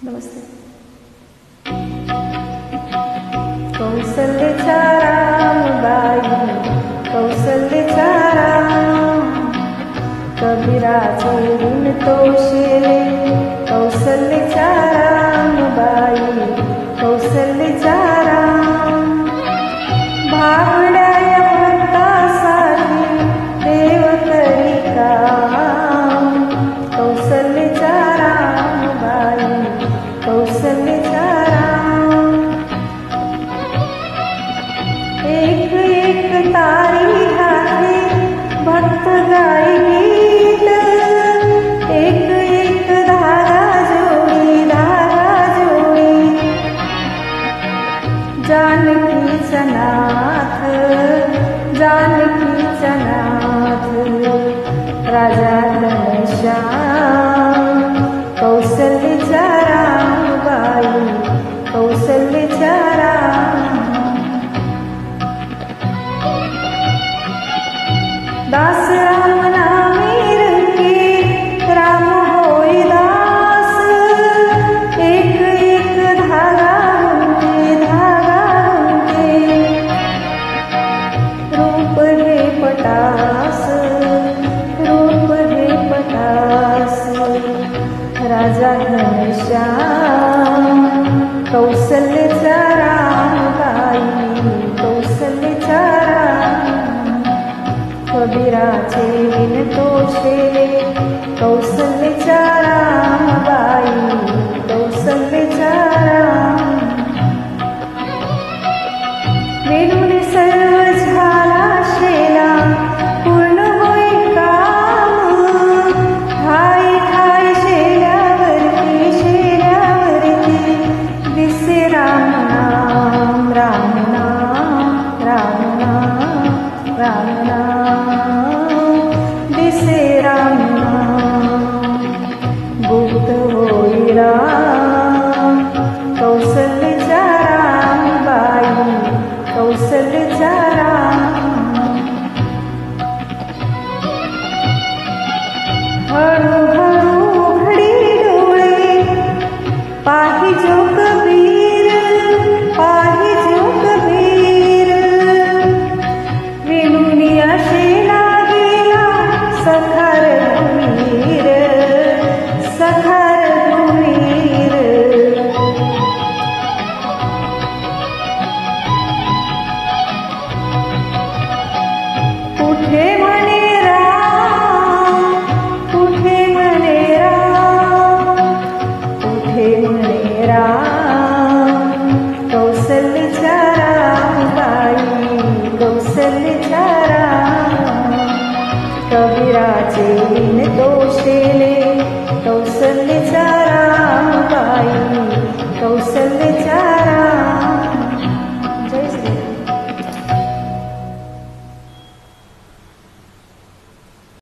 नमस्ते। कौसल्याचा रामबाई, कौसल्याचा राम, कबीराचे ऋण तोषले, कौसल्याचा रामबाई, कौसल्याचा राम, भावड्या भक्तासाठी देव करी काम, कौसल्याचा रामबाई, कौसल्याचा राम, एक एक तारी हाती भक्त गाई गीत, एक एक धागा जोडी, धागा जोडी, जानकीचा नाथ, जानकीचा नाथ, राजा घनश्याम, कौसल्याचा रामबाई, कौसल्याचा राम, दास राम नामी रंगे, राम होई दास, एक एक धागा गुंते, धागा गुंते, रूप हे पटास, रूप हे पटास, राजा घनश्याम, कौसल्याचा रामबाई, कौसल्याचा राम, कबीराचे ऋण तोषले, कौसल्याचा रामबाई, कौसल्याचा राम, वेणूने सर्व झाला शेला, पूर्ण होई काम, ठाई ठाई शेल्यावरती, शेल्यावरती, दिसे राम नाम, राम नाम, राम नाम, राम नाम, दिसे राम नाम, गुप्त होई राम, कौसल्याचा रामबाई, कौसल्याचा राम, हळूहळू घडी डोळे, पाही जो कबीर, पाही जो कबीर, वेणुनिया शेला गेला, सखार घुमीर, सखार घुमीर, कुठे म्हणे राम, कुठे म्हणे राम, कुठे म्हणे राम, कौसल्याचा रामबाई, कौसल्याचा राम, कबीराचे